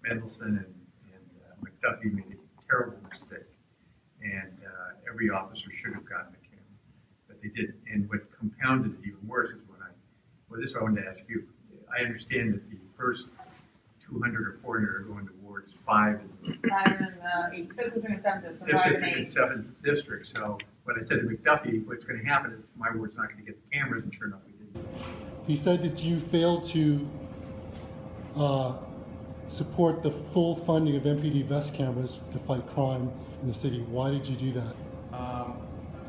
Mendelson and McDuffie made a terrible mistake, and every officer should have gotten a camera, but they didn't. And what compounded it even worse is this is what I wanted to ask you. I understand that the first 200 or 400 are going towards 5 and 8, 5th and 7th, so 5 and 8. And 7th district. So when I said to McDuffie, what's going to happen is my ward's not going to get the cameras, and sure enough, we didn't. He said that you failed to support the full funding of MPD vest cameras to fight crime in the city. Why did you do that?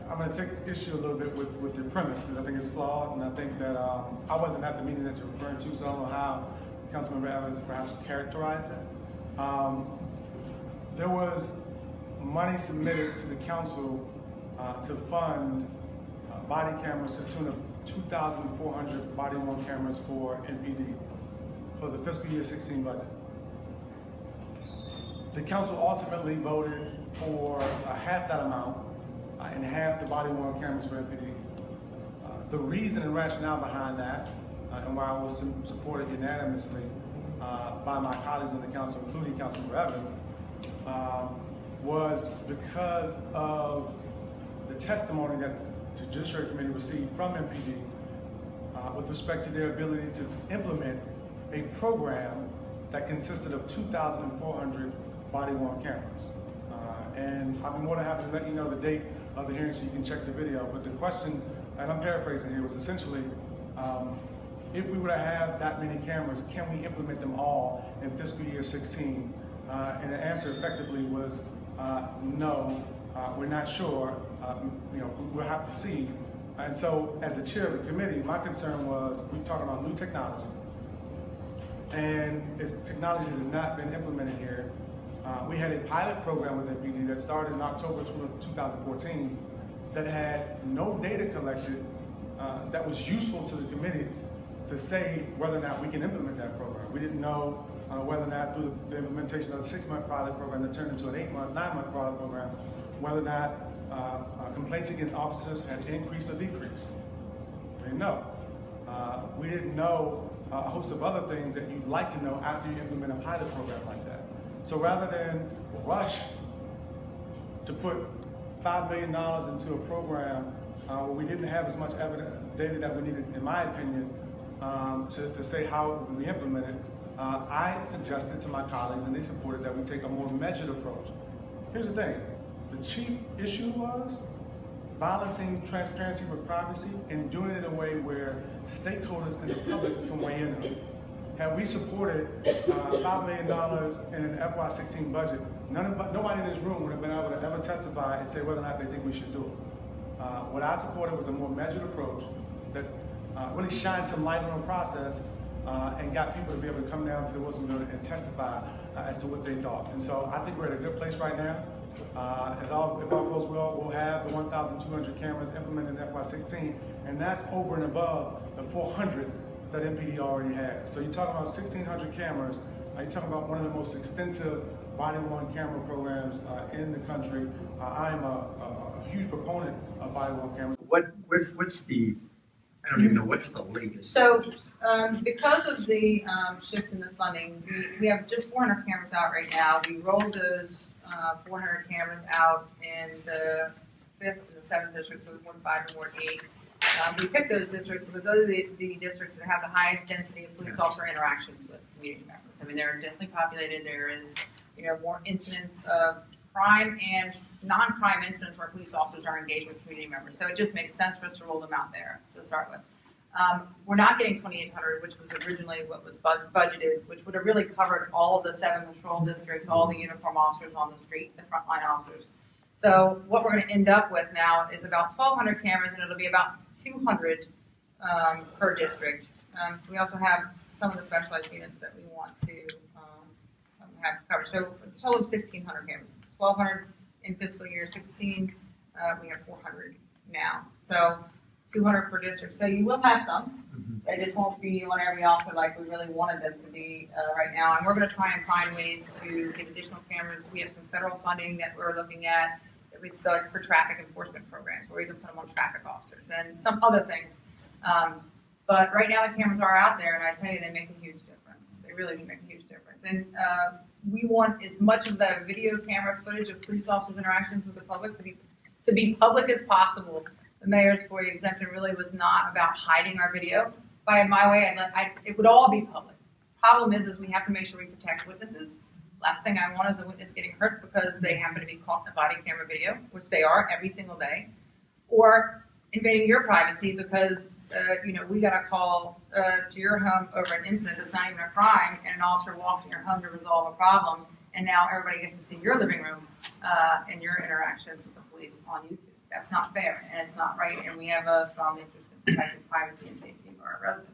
I'm going to take issue a little bit with the premise because I think it's flawed, and I think that I wasn't at the meeting that you're referring to, so I don't know how Councilmember Evans perhaps characterized it. There was money submitted to the council to fund body cameras to the tune of 2,400 body-worn cameras for MPD for the fiscal year 16 budget. The council ultimately voted for half that amount and half the body-worn cameras for MPD. The reason and rationale behind that, and why I was supported unanimously by my colleagues in the council, including Councilmember Evans, was because of the testimony that the Judiciary Committee received from MPD with respect to their ability to implement a program that consisted of 2,400 body-worn cameras. And I'll be more than happy to let you know the date of the hearing so you can check the video. But the question, and I'm paraphrasing here, was essentially, if we were to have that many cameras, can we implement them all in fiscal year 16? And the answer effectively was no, we're not sure. We'll have to see. And so, as the chair of the committee, my concern was we're talking about new technology, and it's technology that has not been implemented here. We had a pilot program with MPD that started in October 2014 that had no data collected that was useful to the committee to say whether or not we can implement that program. We didn't know whether or not through the implementation of the 6-month pilot program that turned into an 8-month, 9-month pilot program, whether or not complaints against officers had increased or decreased. We didn't know. We didn't know a host of other things that you'd like to know after you implement a pilot program like that. So rather than rush to put $5 million into a program where we didn't have as much data that we needed, in my opinion, to say how it would be implemented, I suggested to my colleagues, and they supported, that we take a more measured approach. Here's the thing. The chief issue was balancing transparency with privacy and doing it in a way where stakeholders and the public can weigh in on it. Had we supported $5 million in an FY16 budget, nobody in this room would have been able to ever testify and say whether or not they think we should do it. What I supported was a more measured approach that really shined some light on the process and got people to be able to come down to the Wilson building and testify as to what they thought. And so I think we're at a good place right now. If all goes well, we'll have the 1,200 cameras implemented in FY16, and that's over and above the 400 that MPD already has. So you're talking about 1,600 cameras. You're talking about one of the most extensive body-worn camera programs in the country. I'm a huge proponent of body-worn cameras. What's the, I don't even know, what's the latest? So because of the shift in the funding, we have just 400 cameras out right now. We rolled those 400 cameras out in the 5th and the 7th districts, so Ward 5 and Ward 8. We picked those districts because those are the districts that have the highest density of police officer interactions with community members. I mean, they're densely populated. There is, more incidents of crime and non-crime incidents where police officers are engaged with community members. So it just makes sense for us to roll them out there to start with. We're not getting 2,800, which was originally what was budgeted, which would have really covered all of the 7 patrol districts, all the uniform officers on the street, the frontline officers. So what we're going to end up with now is about 1,200 cameras, and it'll be about 200 per district. We also have some of the specialized units that we want to have covered. So a total of 1,600 cameras. 1,200 in fiscal year 16. We have 400 now. So 200 per district. So you will have some. They just won't be on every officer like we really wanted them to be right now. And we're going to try and find ways to get additional cameras. We have some federal funding that we're looking at. It's for traffic enforcement programs, where we can put them on traffic officers and some other things. But right now the cameras are out there, and I tell you, they make a huge difference. They They really do make a huge difference. And we want as much of the video camera footage of police officers' interactions with the public to be public as possible. The mayor's FOIA exemption really was not about hiding our video. If I had my way, it would all be public. Problem is we have to make sure we protect witnesses. Last thing I want is a witness getting hurt because they happen to be caught in a body camera video, which they are every single day, or invading your privacy because we got a call to your home over an incident that's not even a crime, and an officer walks in your home to resolve a problem, and now everybody gets to see your living room and your interactions with the police on YouTube. That's not fair, and it's not right, and we have a strong interest in protecting privacy and safety of our residents.